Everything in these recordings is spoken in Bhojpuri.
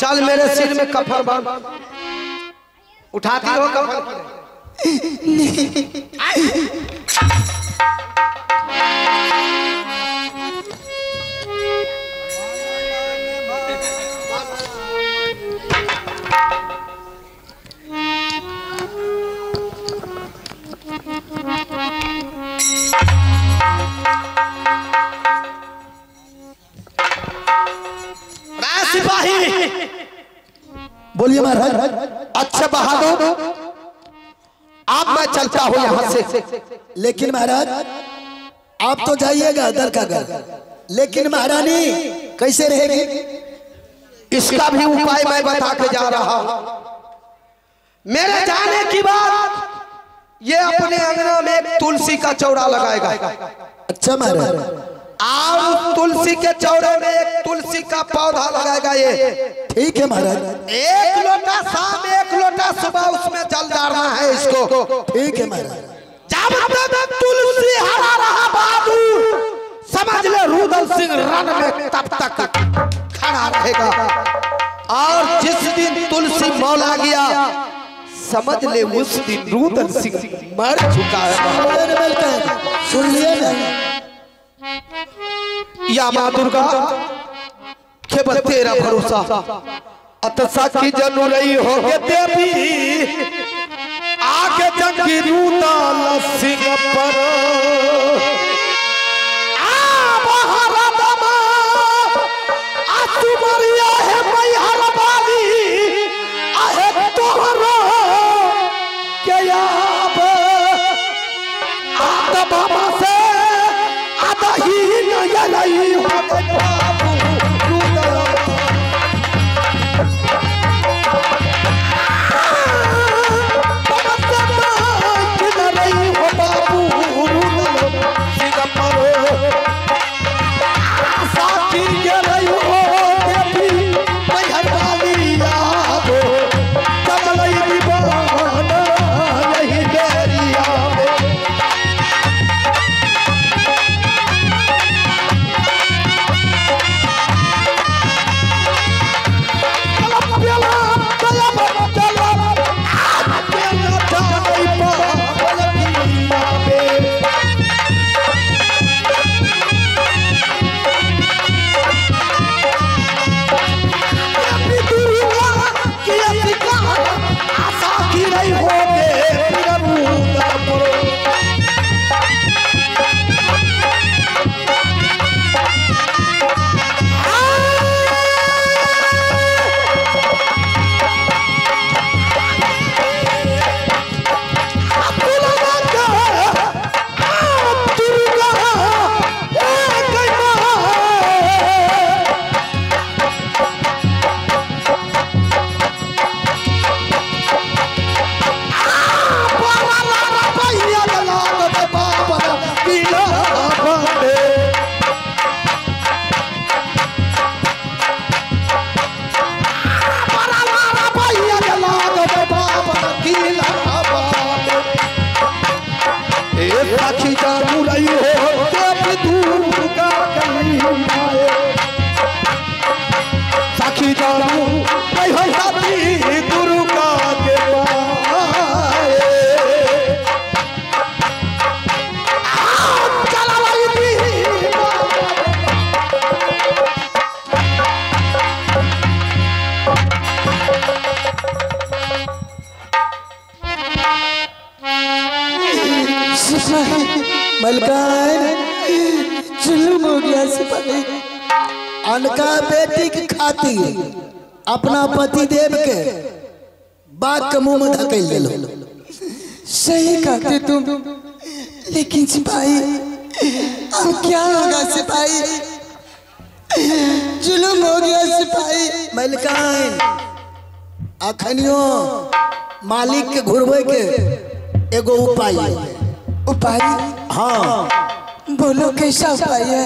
चल मेरे सिर में कफन बांध, उठाती हो कफन? बोलिए महाराज। अच्छा बहादुर, आप मैं चलता हूँ यहाँ से। लेकिन महाराज आप तो जाइएगा दर का घर, लेकिन महारानी कैसे रहेगी? इसका भी उपाय मैं बता के जा रहा हूँ। मेरे जाने की बात ये अपने अंगना में एक तुलसी का चौरा लगाएगा। अच्छा महाराज। और तुलसी के चौरे में एक तुलसी का पौधा लगाएगा। ये ठीक है महाराज। एक लोटा शाम एक लोटा सुबह उसमें जल डालना है इसको। ठीक है महाराज। जब तक तुलसी हरा रहा बहादुर, समझ ले रुदल सिंह रण में तब तक खड़ा रहेगा। और जिस दिन तुलसी मौला गया, समझ ले उस दिन रुदल सिंह मर चुका है। सुन लिए ना? या माँ दुर्गा केवल तेरा भरोसा, अतसा की जनु रही हो देवी, आगे जंगी रुदल सिंह पर तुमरिया है मैहर वाली आहे तोहरो के याब आत्मा से आदही न यलई हो बाबू रुदल मलकान जुल्म हो गया सिपाही। अनका बेटी की खाती अपना पति देव के बात के मुंह में धकेल दिलो। सही कहते तुम, लेकिन सिपाही अब क्या होगा सिपाही? जुल्म हो गया सिपाही। मलिकाइन अखनियो मालिक के घुरवे के एगो उपाय। उपाय? हाँ बोलो कैसा उपाय है?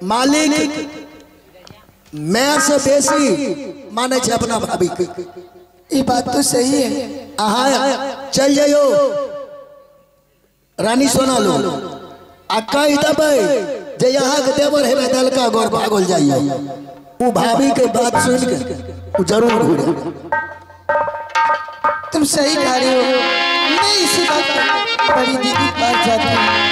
मालिक मैं से बेसी माने छे अपना भाभी के। ये बात तो सही है। आहा चल जाइयो रानी सोना लो आ कह देबै जे यहाँ के देवर है दलका गौर भागल जाइयो। वो भाभी के बात सुन के वो जरूर घूरे। तुम सही कह रहे हो। मैं इसी बात बड़ी दीदी पास जाता हूँ।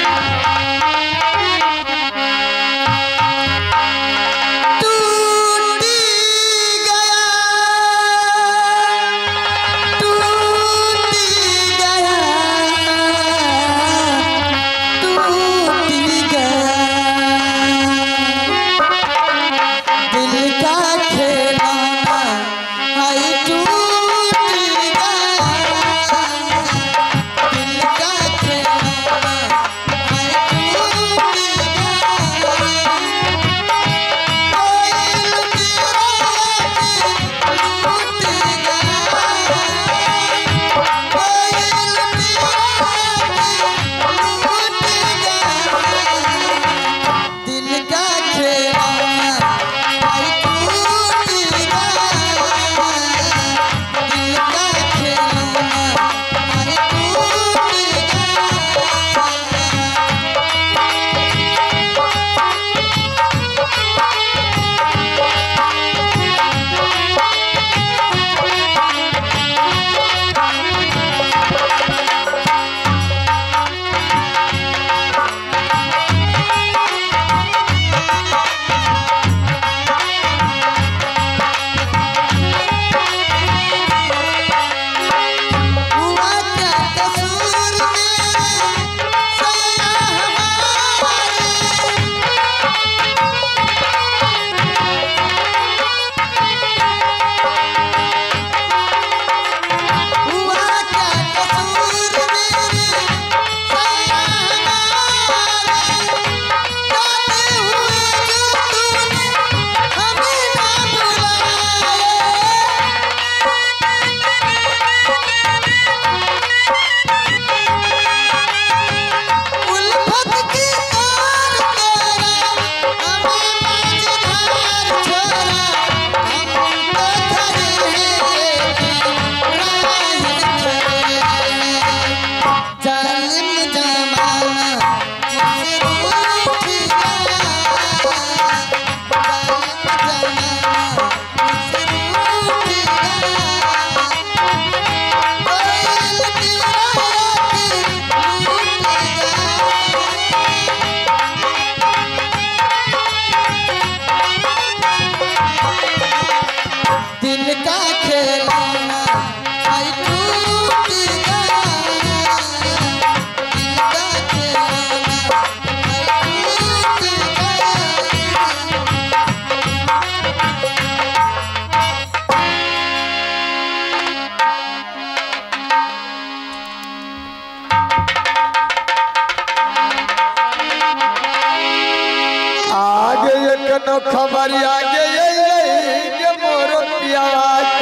खबर आगे मोर प्यार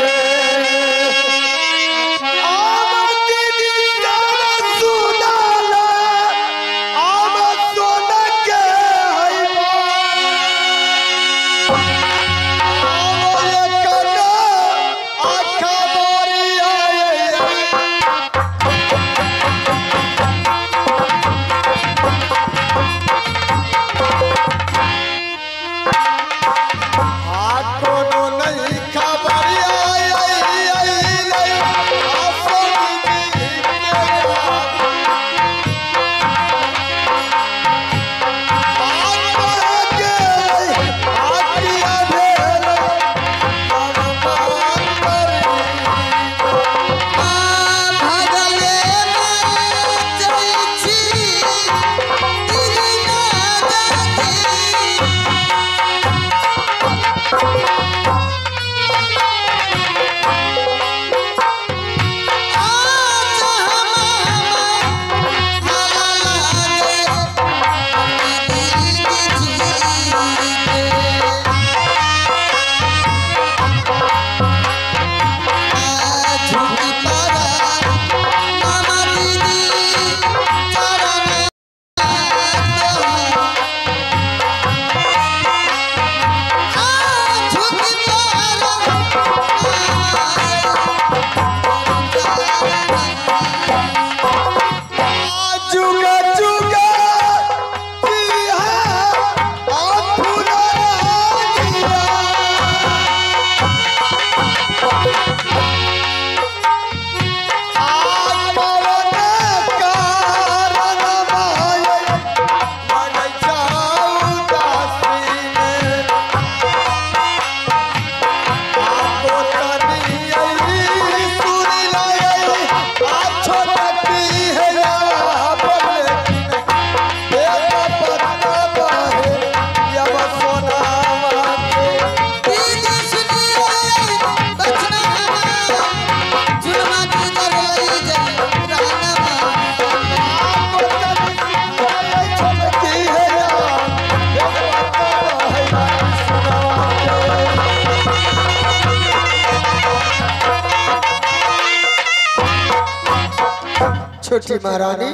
छोटी महारानी,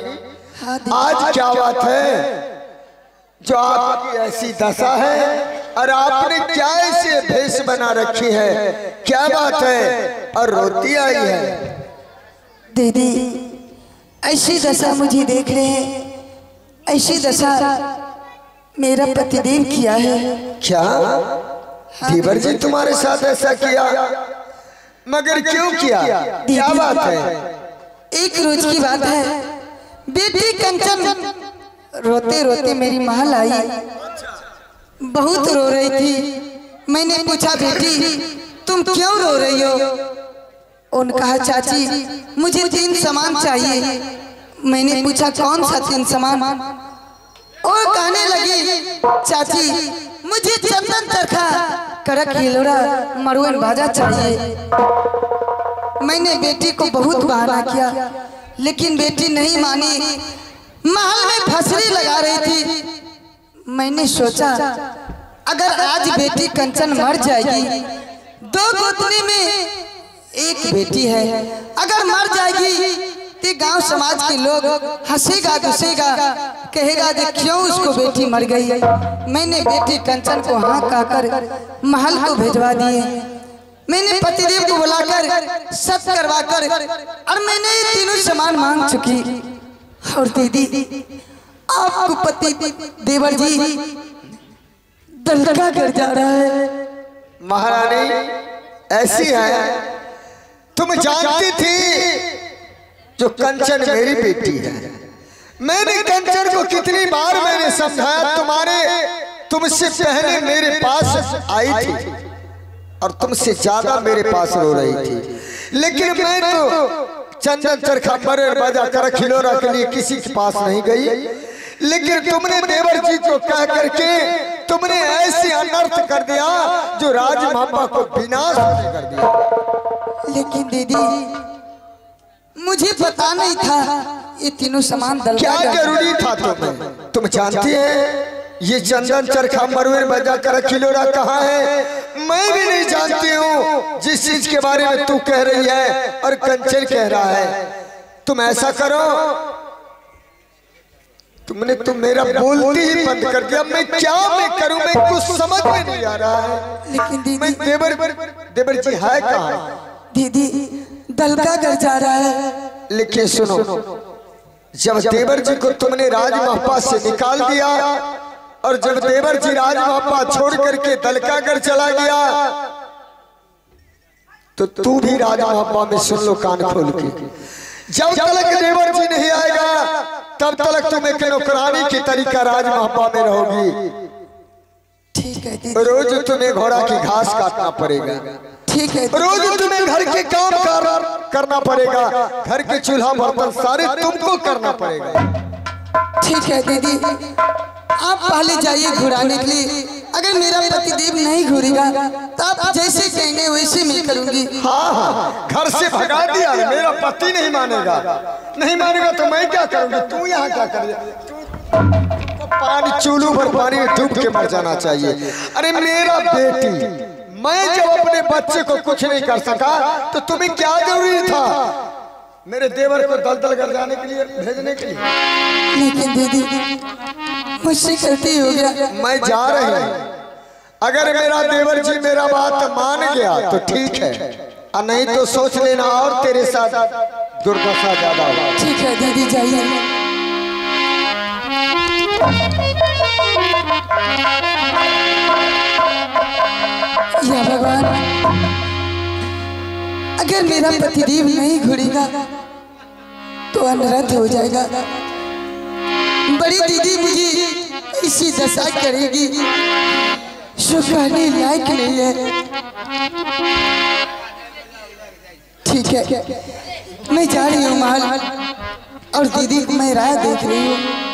हाँ आज क्या बात है जो आपकी ऐसी दशा है और आपने क्या ऐसे भेष बना रखी है? क्या बात है और रोती आई है? दीदी ऐसी दशा मुझे देख रहे हैं, ऐसी दशा मेरा पतिदेव किया है। क्या देवर जी तुम्हारे साथ ऐसा किया? मगर क्यों किया? क्या बात है? एक रोज की बात है, बेटी कंचन रोते रोते मेरी महल आई, बहुत रो रही थी। मैंने पूछा बेटी तुम क्यों रो रही हो? उन्होंने कहा चाची मुझे 3 सामान चाहिए। मैंने पूछा कौन सा 3 सामान? और कहने लगी चाची मुझे चंदन चरखा, कड़क हिलोरा, मरुअन बाजा चाहिए। मैंने बेटी को बहुत बहाना किया लेकिन बेटी नहीं मानी, महल में फसरी लगा रही थी। मैंने सोचा अगर आज बेटी कंचन मर जाएगी, 2 गोतनी में एक बेटी है, अगर मर जाएगी तो गांव समाज के लोग हंसेगा गुस्सेगा, कहेगा कि क्यों उसको बेटी मर गई। मैंने बेटी कंचन को हाँ कहकर महल को भेजवा दिए। मैंने पतिदेव को बुलाकर सत करवाकर और मैंने ये तीनों सामान मांग चुकी। और दीदी आपको पति देवर जी दलका कर जा रहा है। महारानी ऐसी है, तुम जानती थी जो कंचन मेरी बेटी है। मैंने कंचन को कितनी बार मैंने समझाया, तुमसे पहले मेरे पास आई थी और तुमसे ज्यादा मेरे पास रो रही थी, लेकिन मैं तो चंदन चरखा मरुअन बाजा कर खिलौना के लिए किसी के पास नहीं गई। लेकिन तुमने देवर जी को कह करके तुमने ऐसे अनर्थ कर दिया जो राजमापा को विनाश कर दिया। लेकिन दीदी मुझे पता नहीं था ये तीनों सामान दलका क्या जरूरी था तुम्हें? तुम जानती है ये चंदन चरखा मरुअन बाजा कर खिलौना कहाँ है? मैं भी नहीं जानती हूँ जिस चीज के बारे में तू कह रही है और कंचन कह रहा है। तुम ऐसा करो, तुमने मेरा बोलती ही बंद कर दिया। मैं क्या करूं? मैं कुछ समझ में नहीं आ रहा है। लेकिन दीदी मैं देवर जी है कहाँ? दीदी दलका कर जा रहा है। लेकिन सुनो, जब देवर जी को तुमने राजमापा से निकाल दिया और जब देवर जी राजमापा छोड़ करके दलकागढ़ चला गया तो तू भी राजमापा में सुन लो कान खोल के। जब तक देवर जी नहीं आएगा तब तक तुम एक नौकरानी की तरीका राजमापा में रहोगी। ठीक है दीदी। रोज तुम्हें घोड़ा की घास काटना पड़ेगा। ठीक है। रोज तुम्हें घर के काम करना पड़ेगा, घर के चूल्हा बर्तन सारे तुमको करना पड़ेगा। ठीक है दीदी, आप पहले जाइए घुराने के लिए। अगर मेरा पतिदेव नहीं घूरेगा तो आप जैसे कहेंगे वैसे मैं करूंगी। हाँ, घर से भगा दिया, मेरा पति नहीं मानेगा। नहीं मानेगा तो मैं क्या करूंगी? तू यहाँ क्या कर? पानी चूल्हू पर पानी डूब के मर जाना चाहिए। अरे मेरा बेटी, मैं जब अपने बच्चे को कुछ नहीं कर सका तो तुम्हें क्या जरूरी था मेरे देवर को दलदल कर जाने के लिए, भेजने के लिए? लेकिन दीदी मुझसे गलती हो गया। मैं जा रही हूँ। अगर मेरा देवर जी मेरा बात मान गया तो ठीक है, और नहीं तो सोच लेना और तेरे साथ दुर्दशा ज्यादा होगा। ठीक है दीदी जाइए। या भगवान, अगर मेरा पतिदेव नहीं घुरेगा तो अनर्थ हो जाएगा। बड़ी दीदी मुझे इसी दशा करेगी, जो कहने लायक नहीं है। ठीक है, मैं जा रही हूँ महल और दीदी को मैं राह देख रही हूँ।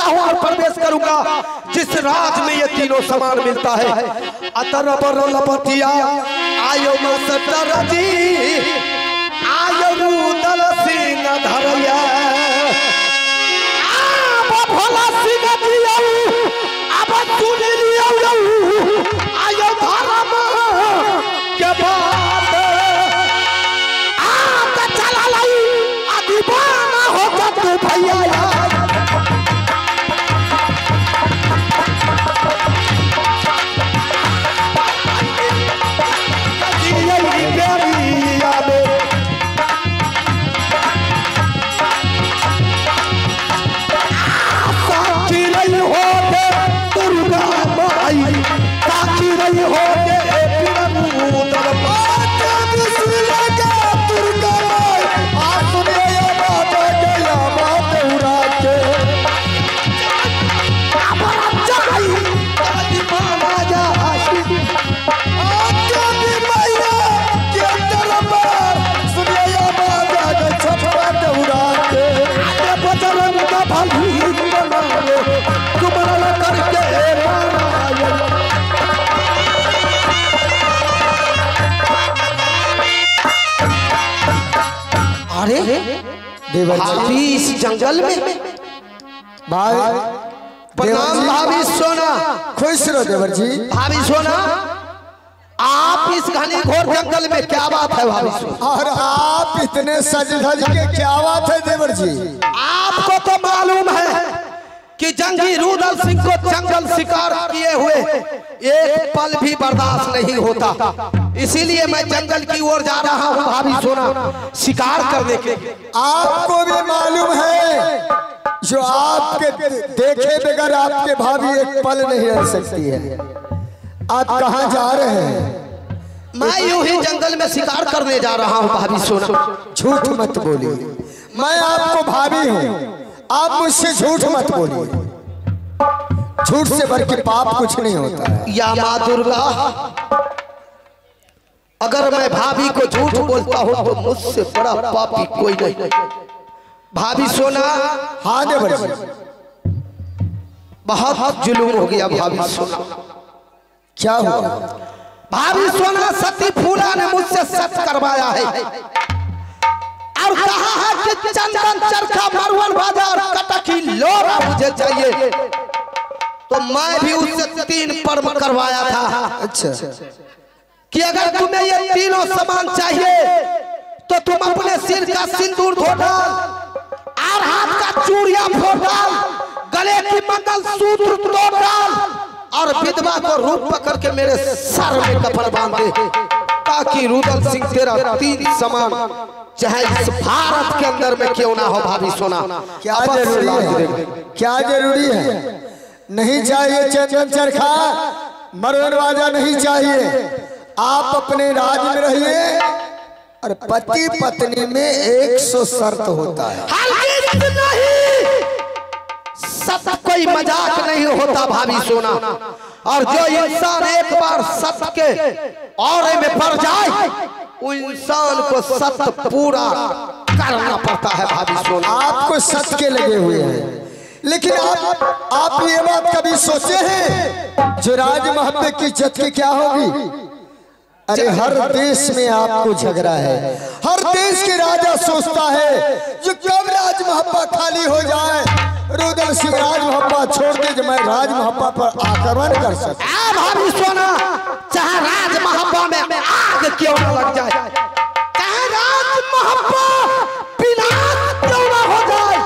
हूँ और प्रवेश करूंगा जिस राज में ये तीनों सामान मिलता है। अतर बर लपतिया आयो मस्तर जी आयो रूदल सिंह धरया भोला सिंह जी अब सुन लियो आयो धर्म के बात आ चला लाई दीवाना होगा तू भैया भाभी इस जंगल में भाई प्रणाम भाभी सोना। खुश रहो देवर जी। भाभी सोना आप इस घने घोर जंगल में क्या बात है भाभी सोना? और आप इतने सज धज के क्या बात है देवर जी? आपको तो मालूम है कि जंगी रुदल सिंह को जंगल शिकार किए हुए एक पल भी बर्दाश्त नहीं होता, इसीलिए मैं जंगल की ओर जा रहा हूँ भाभी सोना शिकार करने के। आपको भी मालूम है जो आपके देखे बगैर आपके भाभी एक पल नहीं रह सकती है। आप कहाँ जा रहे हैं? मैं यूं ही जंगल में शिकार करने जा रहा हूँ भाभी सोना। झूठ मत बोलिए, मैं आपको भाभी हूँ, आप मुझसे झूठ मत बोलिए। झूठ से बढ़ के पाप कुछ नहीं होता है। या माँ दुर्गा, अगर मैं भाभी को झूठ बोलता हूँ तो मुझसे बड़ा पापी कोई नहीं। भाभी सोना। हाँ देवर जी। बहुत जुलूम हो गया भाभी सोना। क्या हुआ? भाभी सोना सती फूला ने मुझसे सच करवाया है और कहा है कि चंदन चरखा मरवन बाजार कटकी लोरा मुझे चाहिए, तो मैं भी उससे 3 पर्व करवाया था। अच्छा कि अगर तुम्हें ये तीनों सामान चाहिए तो तुम अपने सिर का सिंदूर धो डाल और हाथ का चूड़िया फोड़ डाल, गले की मंगलसूत्र तोड़ डाल और विधवा को रूप पकड़ के मेरे सर में कफन बांध दे, ताकि रुदल सिंह तेरा 3 सामान चाहे इस भारत के अंदर में क्यों ना हो भाभी सोना। क्या जरूरी है? क्या जरूरी है? नहीं चाहिए चंदन चरखा मरवन बाजा नहीं चाहिए। आप अपने राज में रहिए और पति पत्नी में 100 शर्त होता है। नहीं, सत्य कोई मजाक नहीं होता भाभी सोना, और जो इंसान एक बार सत्य के औरे में पड़ जाए उस इंसान को सत्य पूरा करना पड़ता है भाभी सोना। आपको सत्य के लगे हुए हैं, लेकिन आप ये बात कभी सोचे हैं जो राज महब्बे की इज्जत की क्या होगी? अरे हर देश में आपको झगड़ा है, हर देश के राजा सोचता है जो कब राज महब्बा खाली हो जाए, रुदल सिंह राज महब्बा छोड़ के जो मैं राज महब्बा पर आक्रमण कर सकूं। भाभी सोना, चाहे राज महब्बा में आग क्यों न लग जाए, चाहे राज महब्बा विनाश क्यों न हो जाए,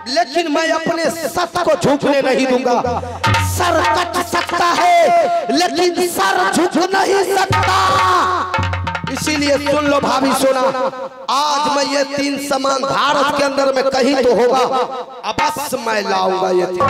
लेकिन मैं अपने सत्य को झुकने नहीं दूंगा। सर कट सकता है लेकिन सर झुक नहीं सकता। इसीलिए सुन लो भाभी सोना, आज मैं ये 3 सामान भारत के अंदर में कहीं तो होगा, अवश्य मैं लाऊंगा ये 3।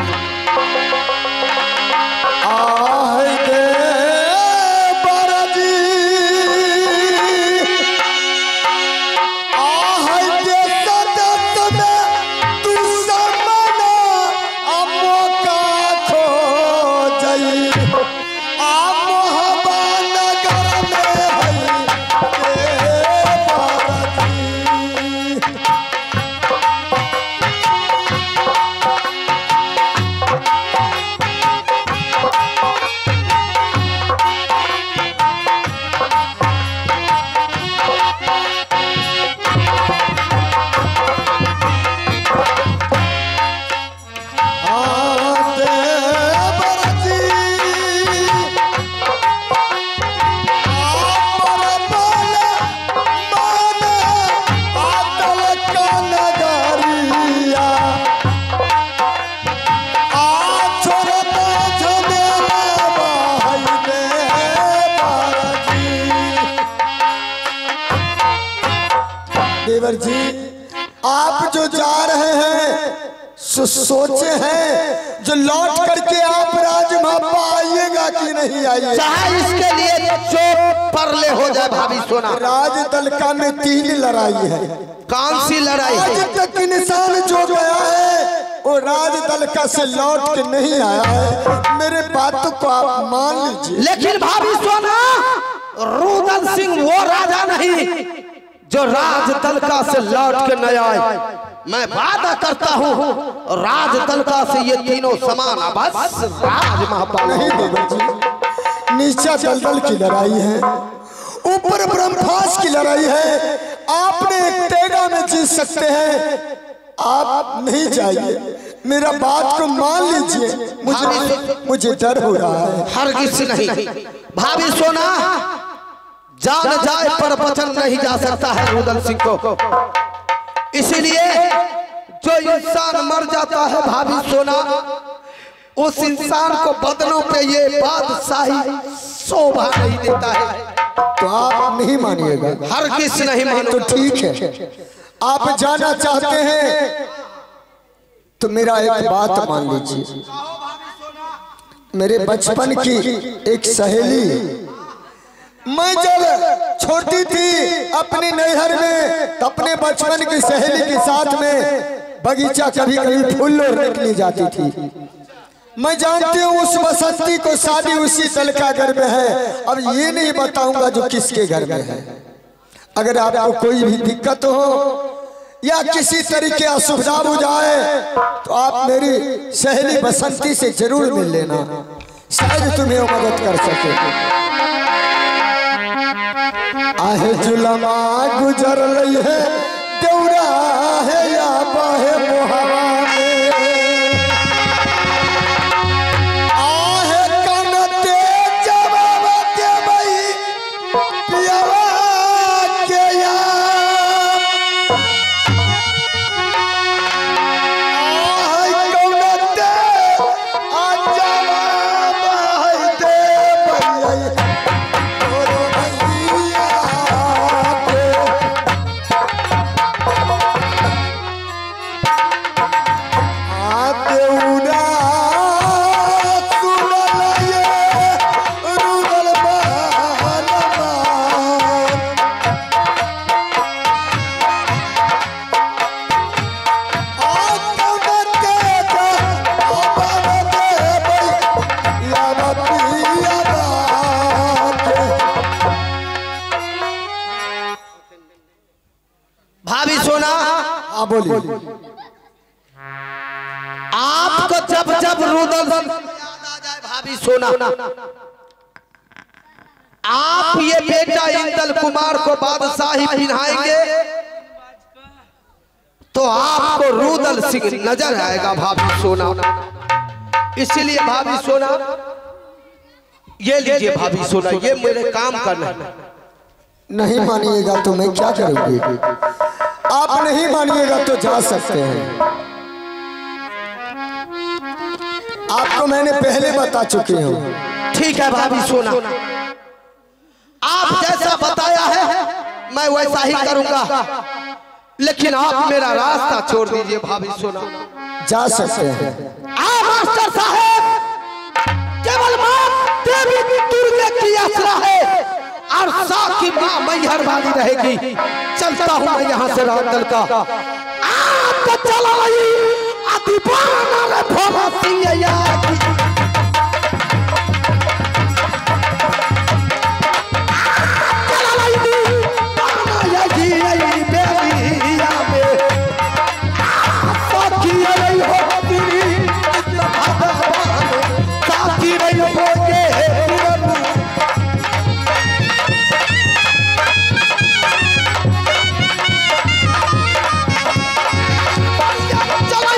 देवर जी, आप जो जा रहे हैं सोचे हैं जो लौट करके आप राजमापा आइएगा कि नहीं आइएगा? चाहे इसके लिए जो परले हो जाए भाभी सोना। राज दलका में 3 लड़ाई है। कौन सी लड़ाई? आज तक इंसान जो गया है वो राज दलका से लौट के नहीं आया है। मेरे बातों को आप मान लीजिए। लेकिन भाभी सोना, रुदल सिंह वो राजा नहीं जो राज दलका से लौट के न आए। मैं वादा करता हूँ राज दलका से ये तीनों समान, बस राज महापाल नहीं देवर जी, नीचा दलदल की लड़ाई है, ऊपर ब्रह्मास की लड़ाई है। आपने एक तेगा में जीत सकते हैं, आप नहीं जाइए। मेरा बात को मान लीजिए। मुझे डर हो रहा है। हरगिज नहीं भाभी सोना, जान जाए पर वचन नहीं जा सकता है रुदल सिंह को। इसीलिए जो इंसान मर जाता है भाभी सोना, उस इंसान को बदनों पे ये बादशाही शोभा नहीं देता है। तो आप नहीं मानिएगा? हरगिज नहीं मानो। तो ठीक है, आप जाना चाहते हैं तो मेरा एक बात मान लीजिए। मेरे बचपन की एक सहेली, मैं जब छोटी थी अपने नैहर में, तो अपने बचपन की सहेली के साथ में बगीचा कभी कभी फूल निकली जाती थी। मैं जानती हूँ उस बसंती को शादी उसी दलका घर में है। अब ये नहीं बताऊंगा जो किसके घर में है। अगर आपको कोई भी दिक्कत हो या किसी तरीके असुविधा हो जाए तो आप मेरी सहेली बसंती से जरूर मिल लेना, शायद तुम्हें वो मदद कर सके। आहे जुलमा गुजर रही है, देवरा है या बाहे मोहवा में, आहे कनते जवाब के भाई पियावा के या, आहे कनते आ जवाब है दे भैया भाभी सोना, बोलिए। आपको जब जब रुदल याद आ जाए भाभी सोना, आप ये बेटा इंदल कुमार को बादशाही पिन्हाएंगे तो आपको रुदल सिंह नजर आएगा भाभी सोना। इसलिए भाभी सोना, ये लीजिए भाभी सोना, ये मेरे काम करना है। नहीं मानिएगा तो मैं क्या करूंगी? आप नहीं मानिएगा तो जा सकते हैं। आपको मैंने पहले बता चुकी हूँ। ठीक है भाभी सोना, आप जैसा बताया है मैं वैसा ही करूंगा, लेकिन आप मेरा रास्ता छोड़ दीजिए भाभी सोना। जा सकते हैं। मास्टर साहब, केवल मां देवी दुर्गे की आसरा है और साथ ही मां मैहर वाली रहेगी। चलता हूं मैं यहाँ से राजदल का। आप तो चला रही दीवाना रे भोला सिंह यार। चला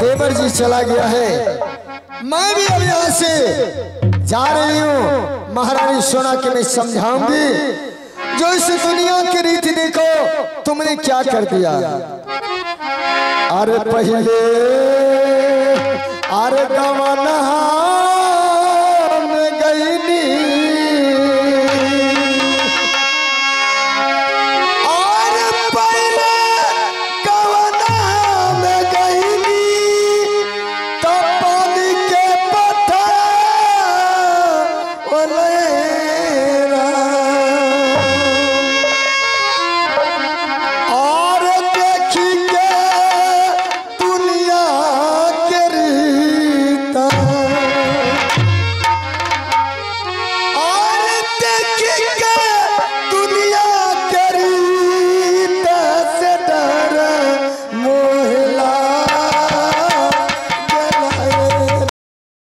देवर जी चला गया है, मैं भी अब यहाँ से जा रही हूँ। महारानी सोना के मैं समझाऊंगी, जो इस दुनिया की रीति देखो तुमने क्या कर दिया। अरे पहले अरे गवाना